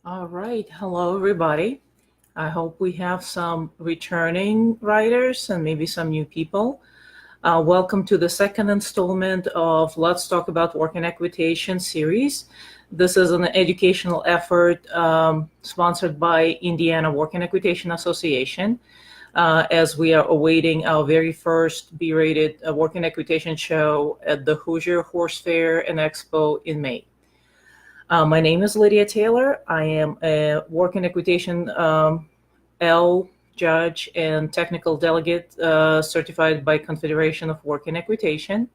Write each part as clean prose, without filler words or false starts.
All right. Hello, everybody. I hope we have some returning writers and maybe some new people. Welcome to the second installment of Let's Talk About Work and Equitation series. This is an educational effort sponsored by Indiana Work and Equitation Association as we are awaiting our very first B-rated Work and Equitation show at the Hoosier Horse Fair and Expo in May. My name is Lydia Taylor. I am a work and equitation L judge and technical delegate certified by Confederation of Work and Equitation.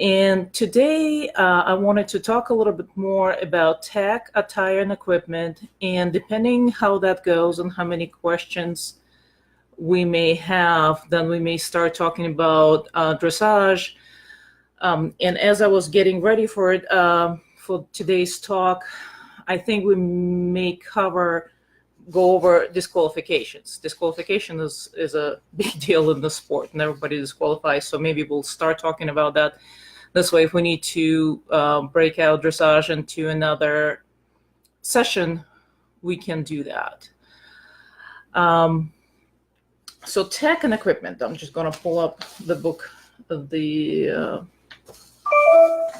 And today I wanted to talk a little bit more about tech, attire, and equipment. And depending how that goes and how many questions we may have, then we may start talking about dressage. And as I was getting ready for it, for today's talk, I think we may go over disqualifications. Disqualification is a big deal in the sport, and everybody disqualifies. So maybe we'll start talking about that. This way, if we need to break out dressage into another session, we can do that. So tech and equipment. I'm just going to pull up the book of the.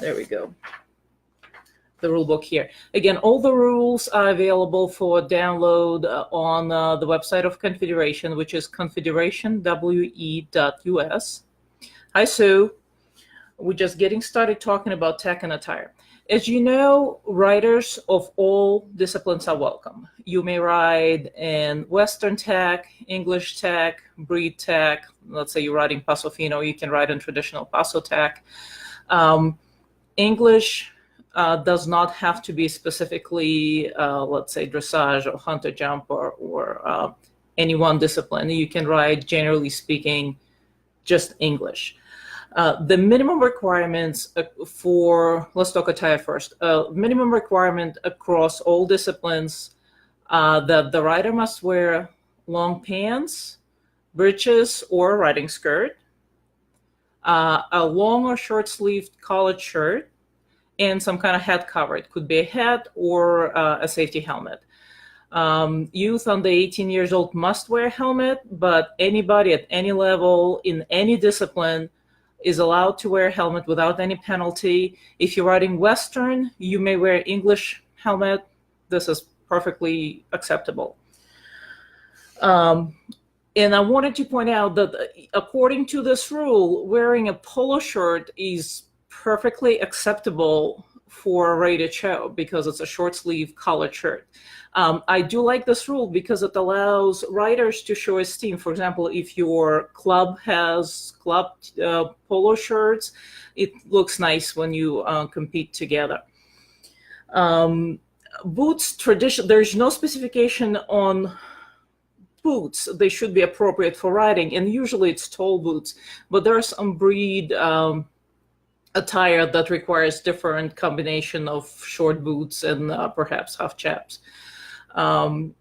There we go. The rule book here. Again, all the rules are available for download on the website of Confederation, which is confederationwe.us. Hi, Sue. We're just getting started talking about tech and attire. As you know, writers of all disciplines are welcome. You may write in Western tech, English tech, breed tech. Let's say you're writing Paso Fino, you can write in traditional Paso tech. English does not have to be specifically, let's say, dressage or hunter jump or any one discipline. You can write, generally speaking, just English. The minimum requirements let's talk attire first. Minimum requirement across all disciplines that the writer must wear long pants, breeches, or riding skirt, a long or short-sleeved collared shirt, and some kind of head cover. It could be a hat or a safety helmet. Youth under 18 years old must wear a helmet, but anybody at any level in any discipline is allowed to wear a helmet without any penalty. If you're writing Western, you may wear English helmet. This is perfectly acceptable. And I wanted to point out that according to this rule, wearing a polo shirt is perfectly acceptable for a rated show because it's a short sleeve collared shirt. I do like this rule because it allows writers to show esteem. For example, if your club has club polo shirts, it looks nice when you compete together. Boots, there's no specification on boots. They should be appropriate for riding, and usually it's tall boots, but there are some breed attire that requires different combination of short boots and perhaps half chaps. For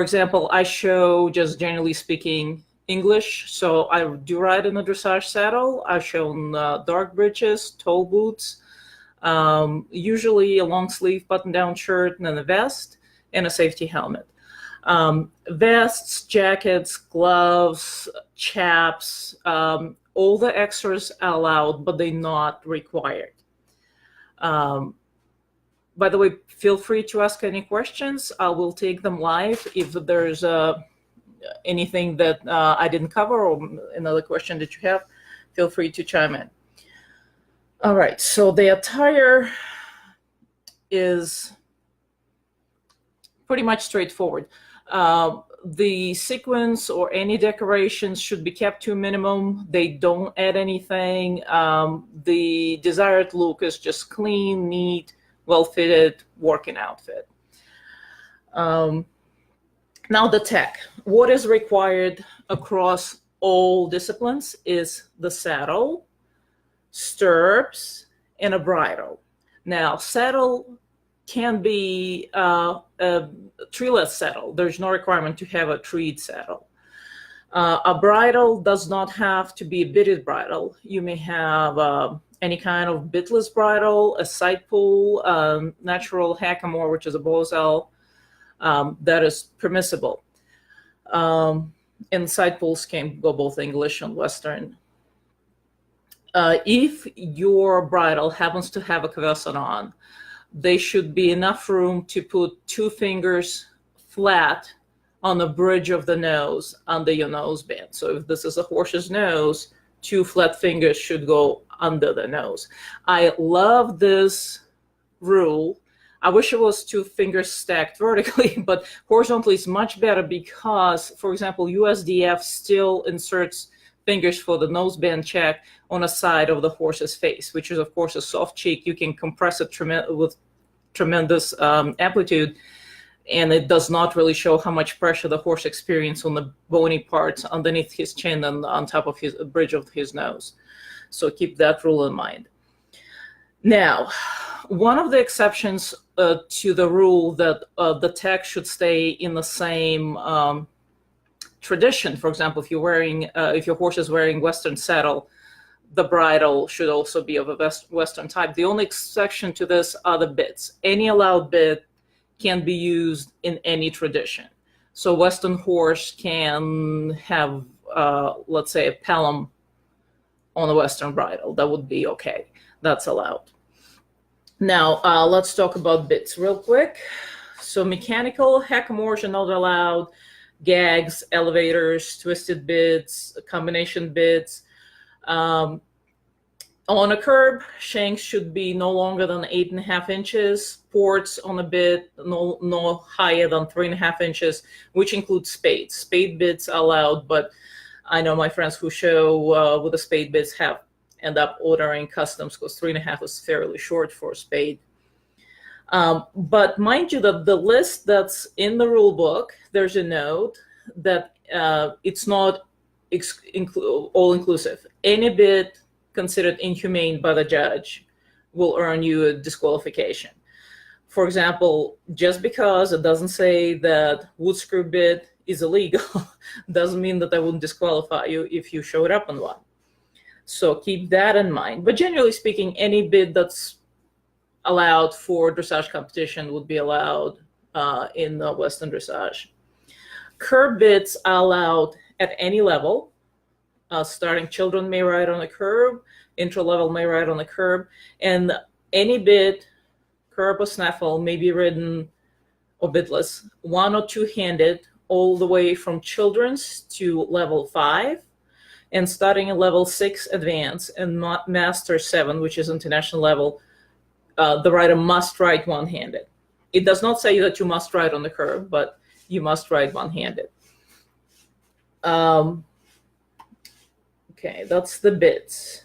example, I show, just generally speaking, English. So I do ride in a dressage saddle. I've shown dark breeches, tall boots, usually a long sleeve button down shirt and then a vest and a safety helmet. Vests, jackets, gloves, chaps, all the extras are allowed, but they're not required. By the way, feel free to ask any questions. I will take them live. If there's anything that I didn't cover or another question that you have, feel free to chime in. All right, so the attire is pretty much straightforward. The sequins or any decorations should be kept to a minimum. They don't add anything. The desired look is just clean, neat, well-fitted working outfit. Now the tech. What is required across all disciplines is the saddle, stirrups, and a bridle. Now, saddle can be a treeless saddle. There's no requirement to have a treed saddle. A bridle does not have to be a bitted bridle. You may have a any kind of bitless bridle, a side pull, natural hackamore, which is a bosal, that is permissible. And side pulls can go both English and Western. If your bridle happens to have a cavesson on, there should be enough room to put 2 fingers flat on the bridge of the nose under your nose band. So if this is a horse's nose, 2 flat fingers should go under the nose. I love this rule. I wish it was 2 fingers stacked vertically, but horizontally is much better because, for example, USDF still inserts fingers for the noseband check on a side of the horse's face, which is, of course, a soft cheek. You can compress it with tremendous amplitude, and it does not really show how much pressure the horse experiences on the bony parts underneath his chin and on top of his bridge of his nose. So keep that rule in mind. Now, one of the exceptions to the rule that the text should stay in the same tradition, for example, if your horse is wearing Western saddle, the bridle should also be of a Western type. The only exception to this are the bits. Any allowed bit can be used in any tradition. So Western horse can have, let's say, a pelham on a Western bridle. That would be okay. That's allowed. Now, let's talk about bits real quick. So mechanical hackamores are not allowed. Gags, elevators, twisted bits, combination bits. On a curb, shanks should be no longer than 8.5 inches. Ports on a bit no higher than 3.5 inches, which includes spades. Spade bits are allowed, but I know my friends who show with the spade bits end up ordering customs because 3.5 is fairly short for a spade. But mind you that the list that's in the rule book, there's a note that it's not all-inclusive. Any bit considered inhumane by the judge will earn you a disqualification. For example, just because it doesn't say that wood screw bit is illegal doesn't mean that I wouldn't disqualify you if you showed up on one. So keep that in mind. But generally speaking, any bit that's allowed for dressage competition would be allowed in the Western dressage. Curb bits are allowed at any level. Starting children may ride on a curb, intro-level may ride on a curb, and any bit, curb or snaffle, may be ridden or bitless, 1 or 2-handed, all the way from children's to level 5, and starting at level 6 advanced and master 7, which is international level, the rider must ride one-handed. It does not say that you must ride on the curb, but you must ride one-handed. Okay, that's the bits.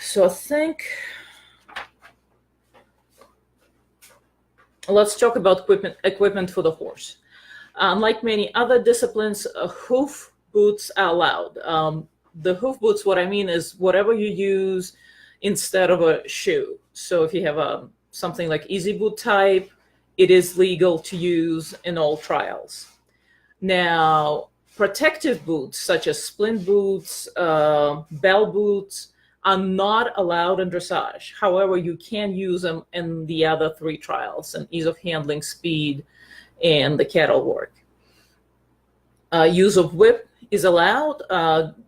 So I think let's talk about equipment for the horse. Unlike many other disciplines, hoof boots are allowed. The hoof boots, what I mean is whatever you use instead of a shoe. So if you have something like easy boot type, it is legal to use in all trials. Now, protective boots, such as splint boots, bell boots, are not allowed in dressage. However, you can use them in the other 3 trials, and ease of handling, speed, and the cattle work. Use of whip is allowed.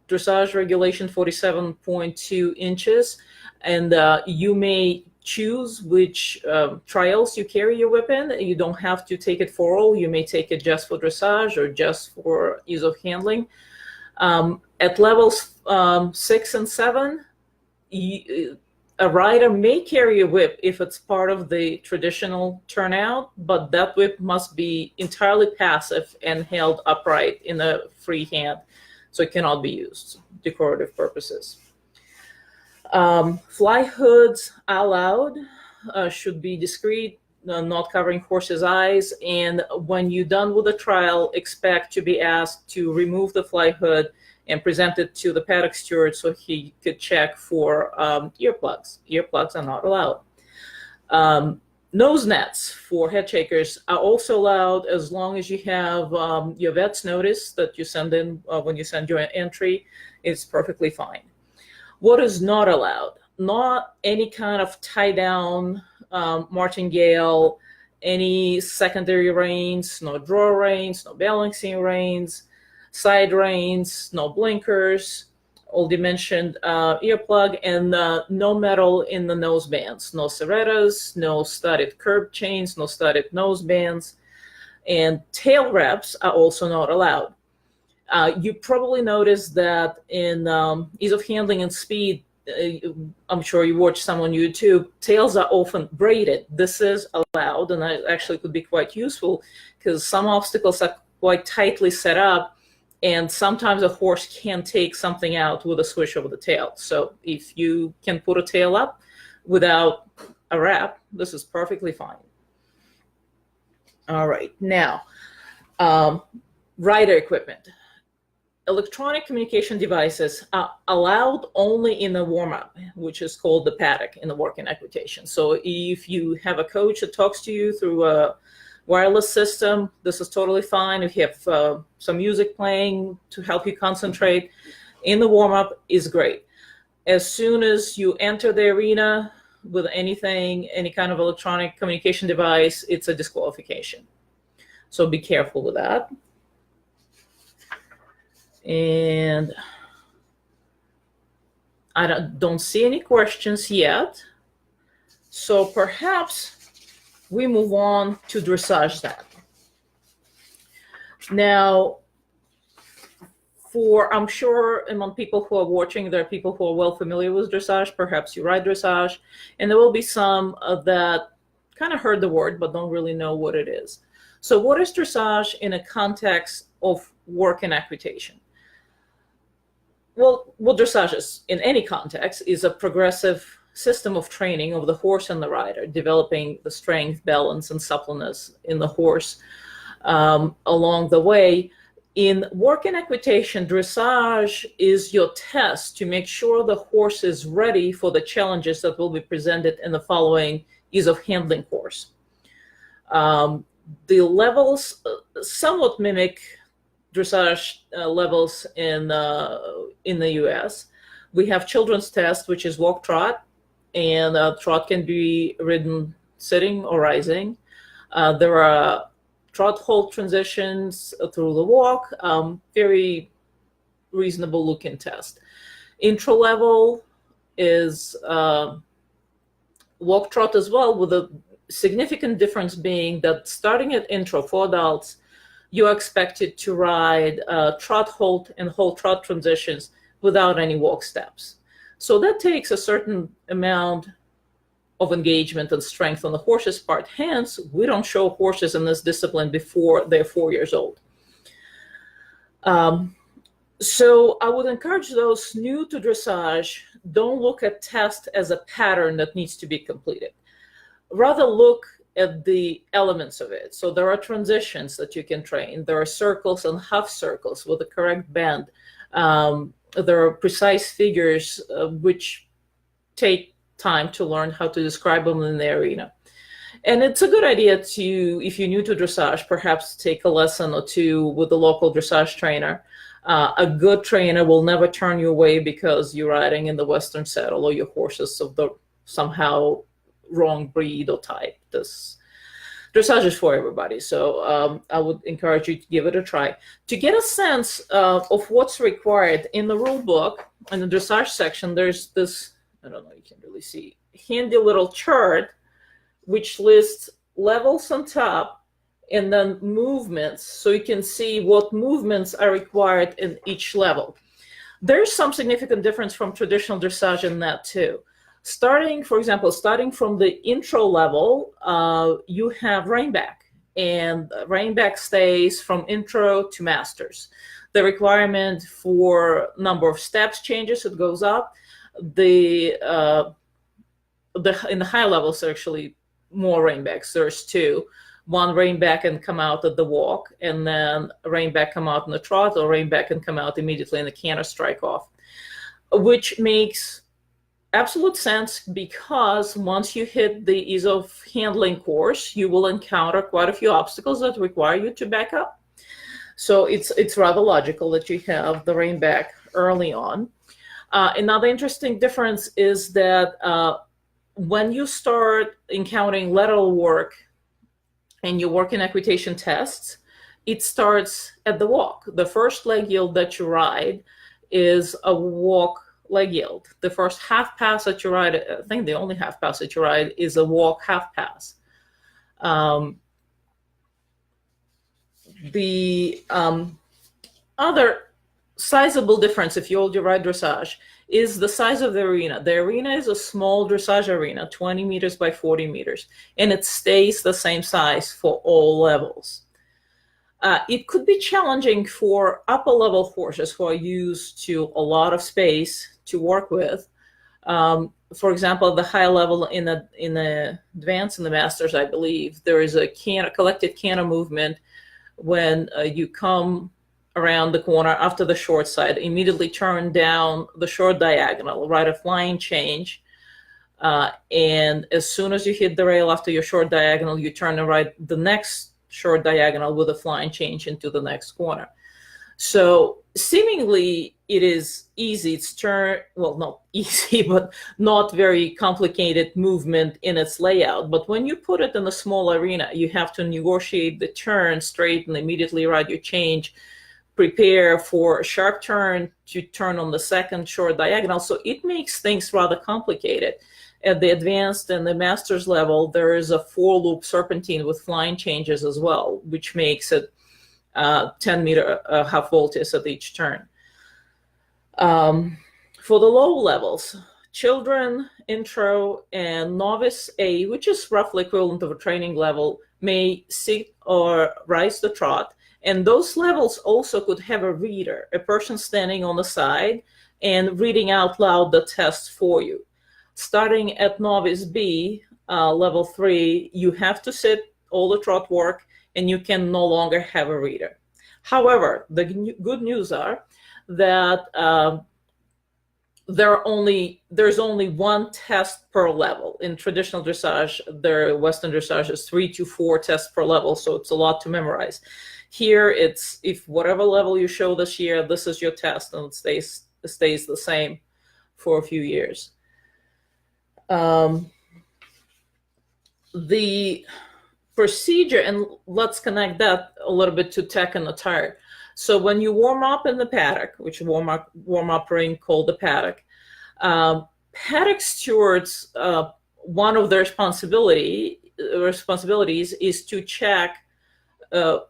Dressage regulation 47.2 inches, and you may choose which trials you carry your whip in. You don't have to take it for all. You may take it just for dressage or just for ease of handling. At levels 6 and 7, a rider may carry a whip if it's part of the traditional turnout, but that whip must be entirely passive and held upright in a free hand, so it cannot be used for decorative purposes. Fly hoods are allowed, should be discreet, not covering horse's eyes, and when you're done with the trial, expect to be asked to remove the fly hood and present it to the paddock steward so he could check for earplugs. Earplugs are not allowed. Nose nets for head shakers are also allowed as long as you have your vet's notice that you send in when you send your entry. It's perfectly fine. What is not allowed? Not any kind of tie down, martingale, any secondary reins, no draw reins, no balancing reins, side reins, no blinkers, already mentioned earplug, and no metal in the nose bands, no serratas, no studded curb chains, no studded nose bands, and tail wraps are also not allowed. You probably noticed that in ease of handling and speed, I'm sure you watch some on YouTube, tails are often braided. This is allowed, and that actually could be quite useful because some obstacles are quite tightly set up, and sometimes a horse can take something out with a swish of the tail. So if you can put a tail up without a wrap, this is perfectly fine. All right, now, rider equipment. Electronic communication devices are allowed only in the warm-up, which is called the paddock in the working equitation. So if you have a coach that talks to you through a wireless system, this is totally fine. If you have some music playing to help you concentrate, in the warm-up is great. As soon as you enter the arena with anything, any kind of electronic communication device, it's a disqualification. So be careful with that. And I don't see any questions yet. So perhaps we move on to dressage then. Now, I'm sure among people who are watching, there are people who are well familiar with dressage. Perhaps you ride dressage, and there will be some that kind of heard the word but don't really know what it is. So what is dressage in a context of work and equitation? Well, what dressage is in any context is a progressive system of training of the horse and the rider, developing the strength, balance, and suppleness in the horse along the way. In work and equitation, dressage is your test to make sure the horse is ready for the challenges that will be presented in the following ease of handling course. The levels somewhat mimic dressage levels in the US. We have children's test, which is walk trot, and trot can be ridden sitting or rising. There are trot hold transitions through the walk, very reasonable looking test. Intro level is walk trot as well, with a significant difference being that starting at intro for adults, you are expected to ride trot hold and hold trot transitions without any walk steps. So that takes a certain amount of engagement and strength on the horse's part. Hence, we don't show horses in this discipline before they're 4 years old. So I would encourage those new to dressage, don't look at test as a pattern that needs to be completed. Rather look at the elements of it. So there are transitions that you can train. There are circles and half circles with the correct bend. There are precise figures which take time to learn how to describe them in the arena. And it's a good idea to, if you're new to dressage, perhaps take a lesson or two with a local dressage trainer. A good trainer will never turn you away because you're riding in the Western saddle or your horse is of the somehow wrong breed or type. This dressage is for everybody, so I would encourage you to give it a try. To get a sense of what's required in the rule book, in the dressage section, there's this, I don't know, you can really see, handy little chart which lists levels on top and then movements, so you can see what movements are required in each level. There's some significant difference from traditional dressage in that too. Starting, for example, starting from the intro level, you have reinback, and reinback stays from intro to masters. The requirement for number of steps changes, it goes up. In the high levels, there are actually more reinbacks. There's two. One reinback can come out at the walk, and then reinback come out in the trot, or reinback can come out immediately in the canter strike off, which makes absolute sense because once you hit the ease of handling course, you will encounter quite a few obstacles that require you to back up. So it's rather logical that you have the rein back early on. Another interesting difference is that when you start encountering lateral work and you work in equitation tests, it starts at the walk. The first leg yield that you ride is a walk leg yield. The first half pass that you ride, I think the only half pass that you ride, is a walk half pass. The other sizable difference, if you hold your ride dressage, is the size of the arena. The arena is a small dressage arena, 20 meters by 40 meters, and it stays the same size for all levels. It could be challenging for upper level horses who are used to a lot of space to work with. For example, the high level in the advance and the masters, I believe, there is a collected canter movement when you come around the corner after the short side, immediately turn down the short diagonal, ride a flying change, and as soon as you hit the rail after your short diagonal, you turn and ride the next short diagonal with a flying change into the next corner. So seemingly it is easy. It's well, not easy, but not very complicated movement in its layout. But when you put it in a small arena, you have to negotiate the turn, straighten, immediately ride your change, prepare for a sharp turn to turn on the second short diagonal. So it makes things rather complicated. At the advanced and the master's level, there is a 4-loop serpentine with flying changes as well, which makes it 10-meter half voltiges at each turn. For the low levels, children, intro, and novice A, which is roughly equivalent of a training level, may sit or rise the trot. And those levels also could have a reader, a person standing on the side and reading out loud the test for you. Starting at novice B, level 3, you have to sit all the trot work and you can no longer have a reader. However, the good news are that there's only one test per level. In traditional dressage, Western dressage is 3 to 4 tests per level, so it's a lot to memorize. Here, it's if whatever level you show this year, this is your test, and it stays the same for a few years. The procedure, and let's connect that a little bit to tech and attire. So when you warm up in the paddock, which warm-up ring called the paddock, paddock stewards, one of their responsibilities is to check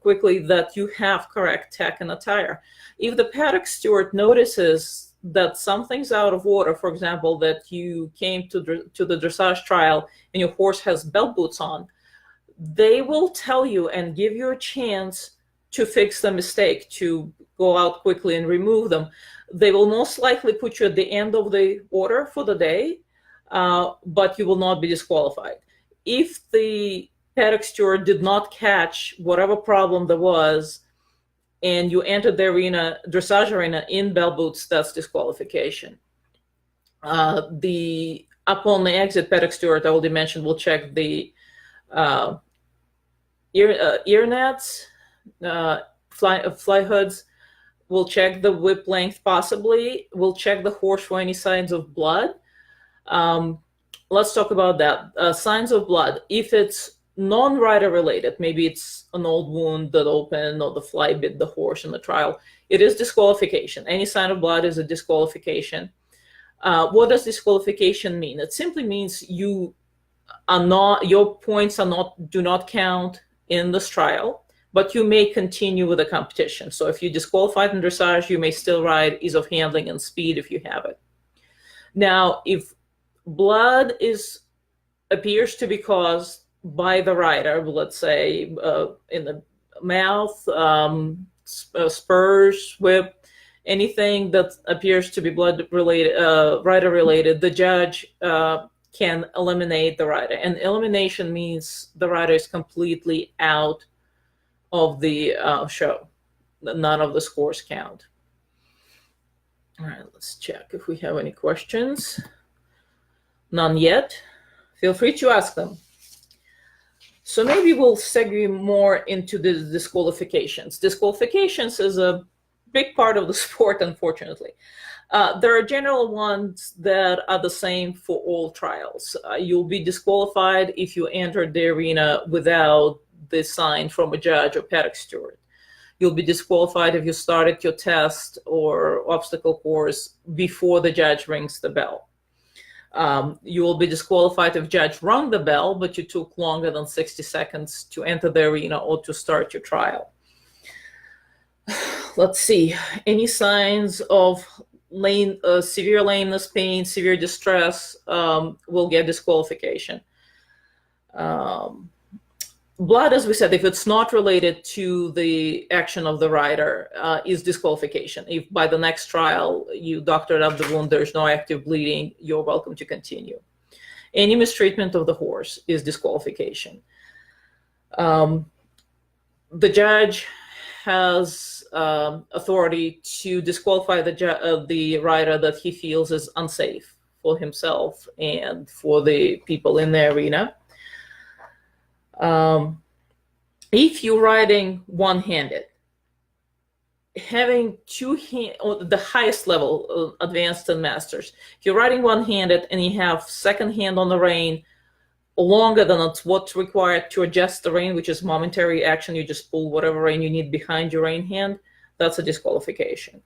quickly that you have correct tech and attire. If the paddock steward notices that something's out of order, for example, that you came to the dressage trial and your horse has belt boots on, they will tell you and give you a chance to fix the mistake, to go out quickly and remove them. They will most likely put you at the end of the order for the day, but you will not be disqualified. If the paddock steward did not catch whatever problem there was, and you entered the dressage arena in bell boots, that's disqualification. Upon the exit, paddock steward, I already mentioned, will check the ear nets, fly hoods, will check the whip length possibly, will check the horse for any signs of blood. Let's talk about that. Signs of blood. If it's non-rider related, maybe it's an old wound that opened or the fly bit the horse in the trial, it is disqualification. Any sign of blood is a disqualification. What does disqualification mean? It simply means your points do not count in this trial, but you may continue with the competition. So if you disqualified in dressage, you may still ride ease of handling and speed if you have it. Now, if blood appears to be caused by the rider, let's say in the mouth, spurs, whip, anything that appears to be blood related, rider related, the judge can eliminate the rider. And elimination means the rider is completely out of the show. None of the scores count. All right, let's check if we have any questions. None yet. Feel free to ask them. So maybe we'll segue more into the disqualifications. Disqualifications is a big part of the sport, unfortunately. There are general ones that are the same for all trials. You'll be disqualified if you entered the arena without the sign from a judge or paddock steward. You'll be disqualified if you started your test or obstacle course before the judge rings the bell. You will be disqualified if judge rung the bell, but you took longer than 60 seconds to enter the arena or to start your trial. Let's see, any signs of severe lameness, pain, severe distress will get disqualification. Blood, as we said, if it's not related to the action of the rider, is disqualification. If by the next trial you doctored up the wound, there's no active bleeding, you're welcome to continue. Any mistreatment of the horse is disqualification. The judge has authority to disqualify the rider that he feels is unsafe for himself and for the people in the arena. If you're riding one-handed, having two hands, or the highest level, advanced and masters, if you're riding one-handed and you have second hand on the rein longer than what's required to adjust the rein, which is momentary action, you just pull whatever rein you need behind your rein hand, that's a disqualification.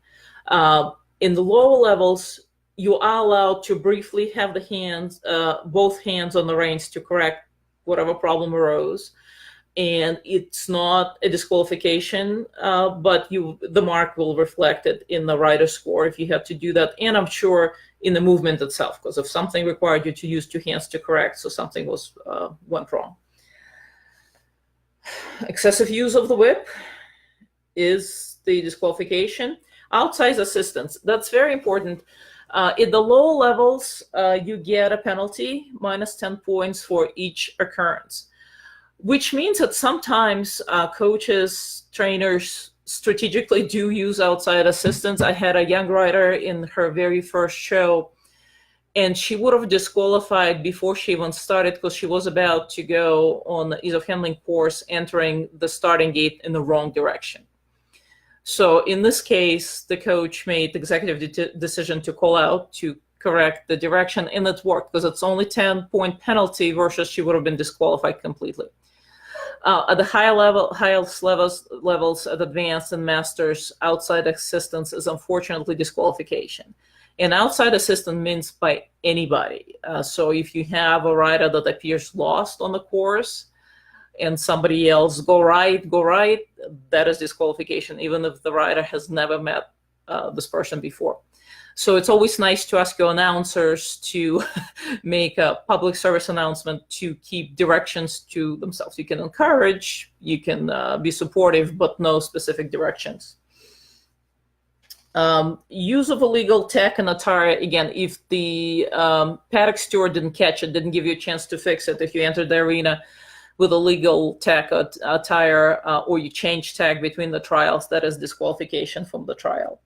In the lower levels, you are allowed to briefly have the hands, both hands on the reins to correct whatever problem arose, and it's not a disqualification, but the mark will reflect it in the rider score if you have to do that, and I'm sure in the movement itself, because if something required you to use two hands to correct, so something went wrong. Excessive use of the whip is the disqualification. Outside assistance, that's very important. In the low levels, you get a penalty, minus 10 points for each occurrence, which means that sometimes coaches, trainers strategically do use outside assistance. I had a young rider in her very first show, and she would have disqualified before she even started because she was about to go on the ease of handling course, entering the starting gate in the wrong direction. So in this case, the coach made the executive decision to call out to correct the direction, and it worked because it's only 10-point penalty versus she would have been disqualified completely. At the highest levels at advanced and masters, outside assistance is unfortunately disqualification. And outside assistance means by anybody. So if you have a rider that appears lost on the course and somebody else go right, that is disqualification, even if the rider has never met this person before. So it's always nice to ask your announcers to make a public service announcement to keep directions to themselves. You can encourage, you can be supportive, but no specific directions. Use of illegal tech and attire, again, if the paddock steward didn't catch it, didn't give you a chance to fix it, if you entered the arena with illegal tech attire or you change tag between the trials, that is disqualification from the trial.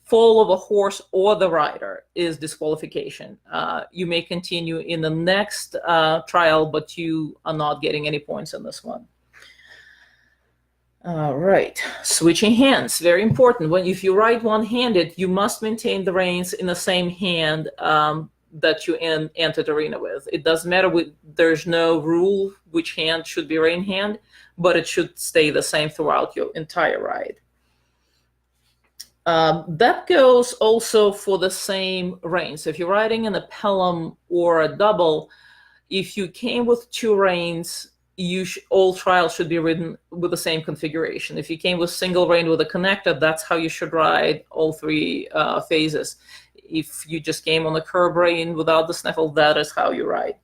Fall of a horse or the rider is disqualification. You may continue in the next trial, but you are not getting any points in this one. All right, switching hands, very important. If you ride one-handed, you must maintain the reins in the same hand that you entered the arena with. It doesn't matter, there's no rule which hand should be rein hand, but it should stay the same throughout your entire ride. That goes also for the same reins. If you're riding in a pelham or a double, if you came with two reins, all trials should be ridden with the same configuration. If you came with single rein with a connector, that's how you should ride all three phases. If you just came on the curb rein without the snaffle, that is how you ride.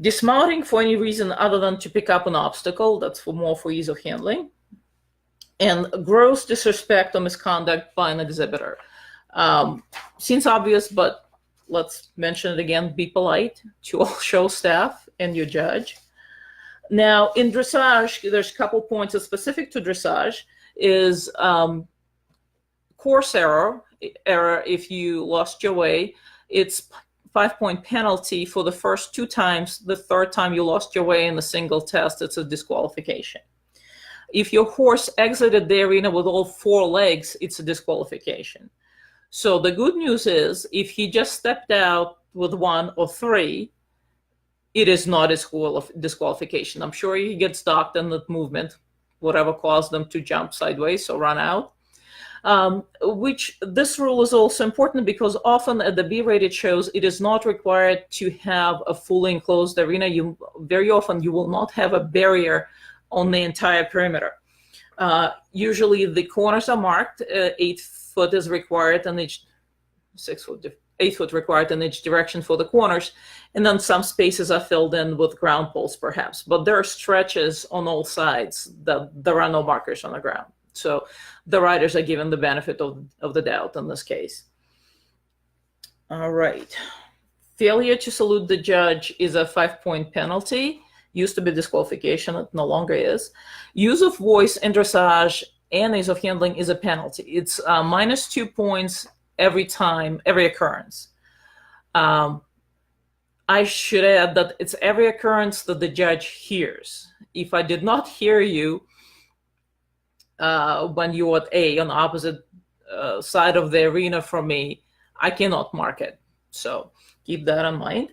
Dismounting for any reason other than to pick up an obstacle, that's more for ease of handling. And gross disrespect or misconduct by an exhibitor. Seems obvious, but let's mention it again. Be polite to all show staff and your judge. Now, in dressage, there's a couple points that's specific to dressage. Is course error if you lost your way. It's 5-point penalty for the first 2 times. The third time you lost your way in a single test, it's a disqualification. If your horse exited the arena with all 4 legs, it's a disqualification. So the good news is if he just stepped out with 1 or 3, it is not a disqualification. I'm sure he gets docked in the movement, whatever caused them to jump sideways or run out. Which this rule is also important because often at the B-rated shows, it is not required to have a fully enclosed arena. Very often you will not have a barrier on the entire perimeter. Usually the corners are marked. 8 foot is required in each 8 foot required in each direction for the corners, and then some spaces are filled in with ground poles perhaps, but there are stretches on all sides that there are no markers on the ground. So the riders are given the benefit of the doubt in this case. All right. Failure to salute the judge is a 5-point penalty. Used to be disqualification, it no longer is. Use of voice in dressage and ease of handling is a penalty. It's -2 points every time, every occurrence. I should add that it's every occurrence that the judge hears. If I did not hear you when you were at A on the opposite side of the arena from me, I cannot mark it. So keep that in mind.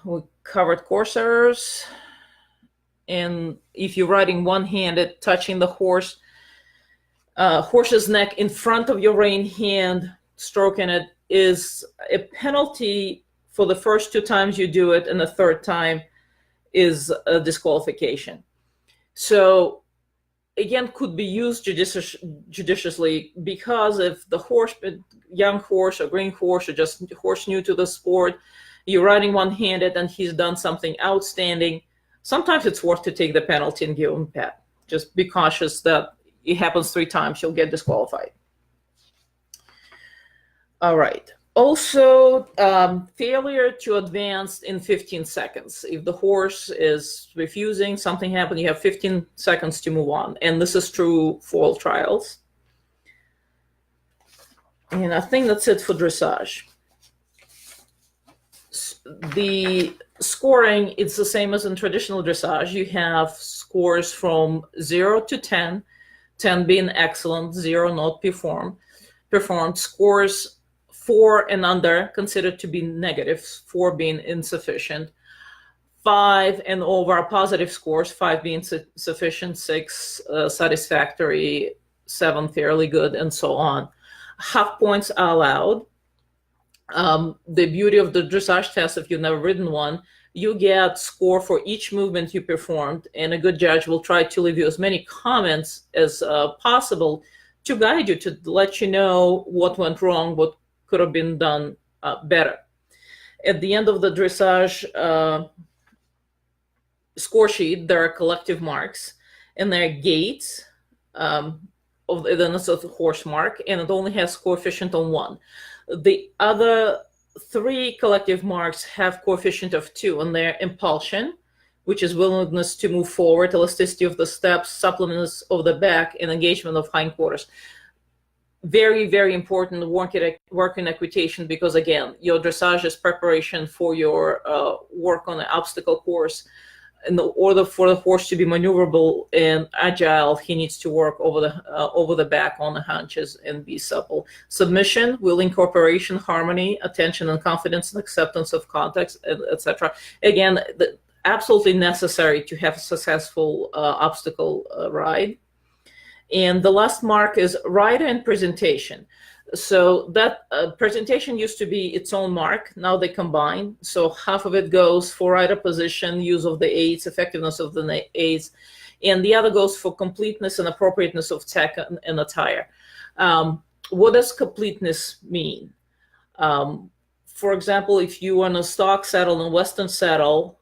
We covered coursers. And if you're riding one-handed, touching the horse's neck in front of your rein hand, stroking it, is a penalty for the first 2 times you do it, and the 3rd time is a disqualification. So again, could be used judiciously, because if the horse, young horse or green horse or just horse new to the sport, you're riding one-handed and he's done something outstanding, sometimes it's worth to take the penalty and give him a pat. Just be cautious that it happens 3 times, you'll get disqualified. All right. Also, failure to advance in 15 seconds. If the horse is refusing, something happened, you have 15 seconds to move on. And this is true for all trials. And I think that's it for dressage. The scoring, it's the same as in traditional dressage. You have scores from 0 to 10, 10 being excellent, 0 not performed. Scores 4 and under considered to be negative, 4 being insufficient. 5 and over are positive scores, 5 being sufficient, 6 satisfactory, 7 fairly good, and so on. Half points are allowed. The beauty of the dressage test, if you've never ridden one, you get score for each movement you performed, and a good judge will try to leave you as many comments as possible to guide you, to let you know what went wrong, what could have been done better. At the end of the dressage score sheet, there are collective marks, and there are gates of the horse mark, and it only has coefficient on 1. The other 3 collective marks have coefficient of 2, and they're impulsion, which is willingness to move forward, elasticity of the steps, suppleness of the back, and engagement of hindquarters. Very, very important work in equitation, because again, your dressage is preparation for your work on the obstacle course. In order for the horse to be maneuverable and agile, he needs to work over the back on the haunches and be supple. Submission, willing cooperation, harmony, attention and confidence and acceptance of context, etc. Again, absolutely necessary to have a successful obstacle ride. And the last mark is rider and presentation. So that presentation used to be its own mark. Now they combine. So half of it goes for rider position, use of the aids, effectiveness of the aids, and the other goes for completeness and appropriateness of tech and attire. What does completeness mean? For example, if you are on a stock saddle and Western saddle,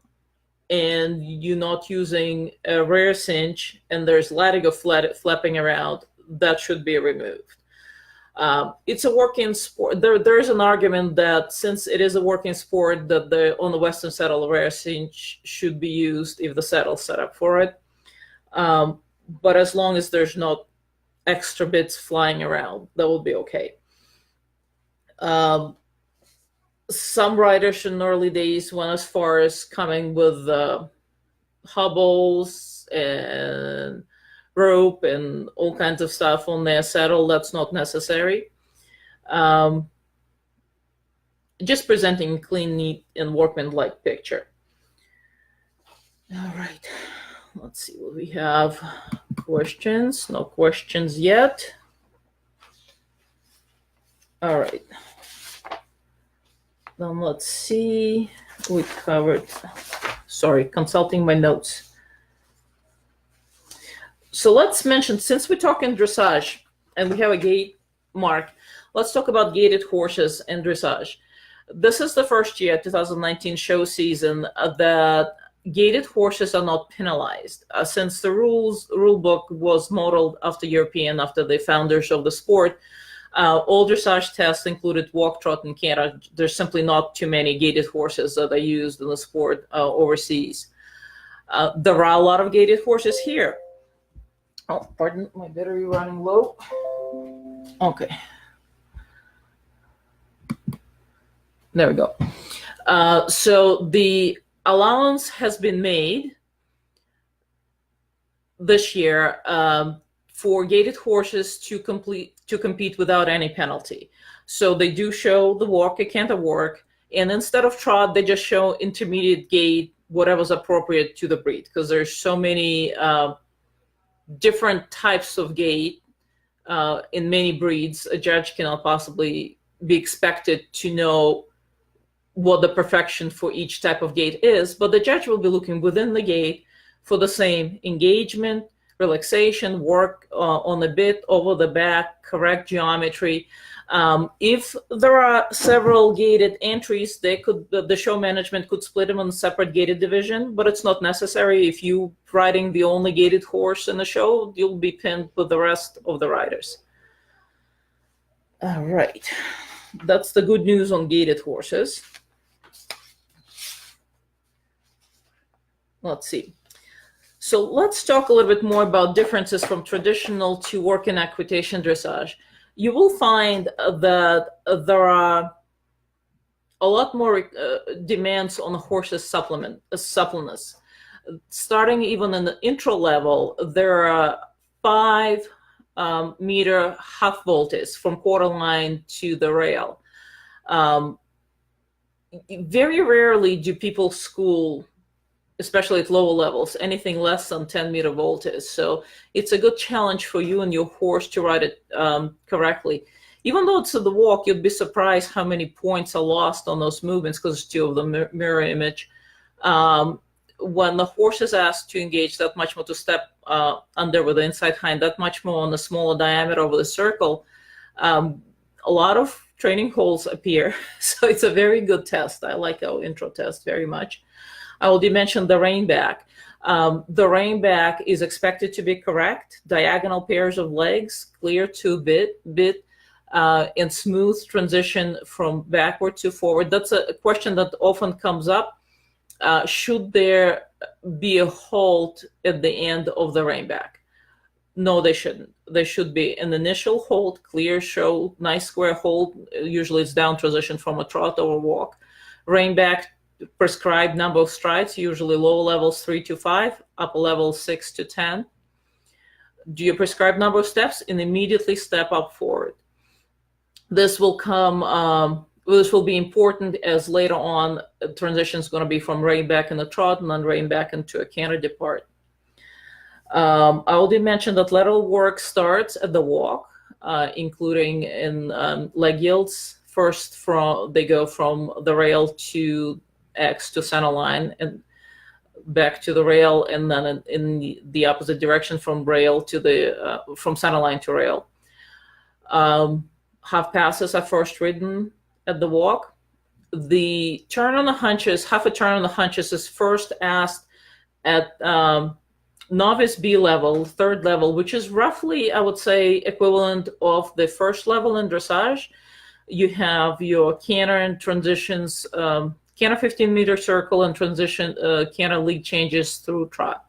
and you're not using a rear cinch, and there's latigo flapping around, that should be removed. It's a working sport. There is an argument that since it is a working sport, that on the Western saddle, rear cinch should be used if the saddle's set up for it. But as long as there's no extra bits flying around, that will be okay. Some riders in early days went as far as coming with hobbles and rope and all kinds of stuff on their saddle. That's not necessary. Um, just presenting a clean, neat, and workmanlike picture. All right, let's see what we have. Questions? No questions yet. All right. Then let's see. We covered, sorry, consulting my notes. So let's mention, since we're talking dressage and we have a gate mark, let's talk about gated horses and dressage. This is the first year, 2019 show season, that gated horses are not penalized. Since the rule book was modeled after European, after the founders of the sport, all dressage tests included walk, trot, and canter. There's simply not too many gated horses that are used in the sport overseas. There are a lot of gated horses here. Oh, pardon, my battery running low. Okay. There we go. So the allowance has been made this year for gated horses to compete without any penalty. So they do show the walk, a canter work, and instead of trot, they just show intermediate gait, whatever's appropriate to the breed, because there's so many different types of gait in many breeds. A judge cannot possibly be expected to know what the perfection for each type of gait is, but the judge will be looking within the gait for the same engagement, relaxation, work on the bit, over the back, correct geometry. If there are several gated entries, the show management could split them in a separate gated division, but it's not necessary. If you riding the only gated horse in the show, you'll be pinned with the rest of the riders. All right, that's the good news on gated horses. Let's see. So let's talk a little bit more about differences from traditional to work in equitation dressage. You will find that there are a lot more demands on the horse's suppleness. Starting even in the intro level, there are 5 meter half volts from quarter line to the rail. Very rarely do people school, especially at lower levels, anything less than 10 meter voltage. So it's a good challenge for you and your horse to ride it correctly. Even though it's the walk, you'd be surprised how many points are lost on those movements because it's two of the mirror image. When the horse is asked to engage that much more, to step under with the inside hind, that much more on the smaller diameter over the circle, a lot of training holes appear. So it's a very good test. I like our intro test very much. I already mentioned the rein back. The rein back is expected to be correct. Diagonal pairs of legs, clear to bit, and smooth transition from backward to forward. That's a question that often comes up. Should there be a halt at the end of the rein back? No, they shouldn't. There should be an initial hold, clear, show, nice square hold. Usually it's down transition from a trot or a walk. Rein back, prescribed number of strides, usually lower levels 3 to 5, upper levels 6 to 10. Do you prescribe number of steps? And immediately step up forward. This will come. This will be important as later on transition is going to be from rein back in the trot and then rein back into a canter depart. I already mentioned that lateral work starts at the walk, including in leg yields. First, they go from the rail to X to center line and back to the rail, and then in the opposite direction from rail to the from center line to rail. Half passes are first ridden at the walk. The turn on the hunches, half a turn on the hunches is first asked at novice B level, third level, which is roughly, I would say, equivalent of the first level in dressage. You have your canter and transitions, canter 15-meter circle and transition canter lead changes through trot.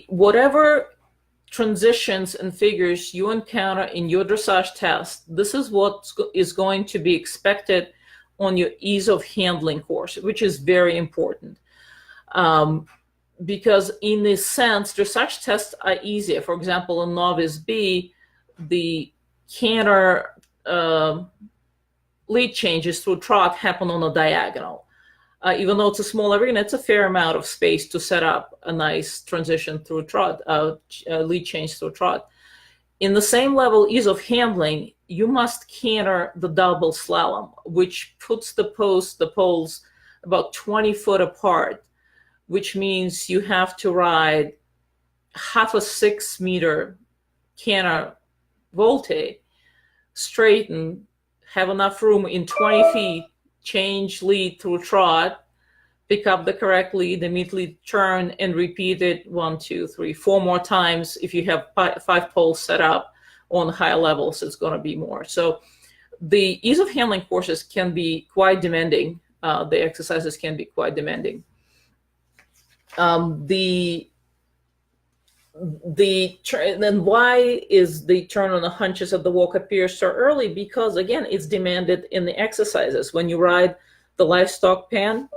Whatever transitions and figures you encounter in your dressage test, this is what is going to be expected on your ease of handling course, which is very important. Because in this sense, dressage tests are easier. For example, in novice B, the canter lead changes through trot happen on a diagonal. Even though it's a small arena, it's a fair amount of space to set up a nice transition through trot, lead change through trot. In the same level ease of handling, you must canter the double slalom, which puts the poles about 20 foot apart, which means you have to ride half a 6-meter canter volte, straighten, have enough room in 20 feet, change lead through trot, pick up the correct lead, immediately turn and repeat it 1, 2, 3, 4 more times. If you have 5 poles set up on higher levels, it's going to be more. So the ease of handling courses can be quite demanding. The exercises can be quite demanding. Then why is the turn on the hunches of the walk appear so early? Because again, it's demanded in the exercises. When you ride the livestock pen,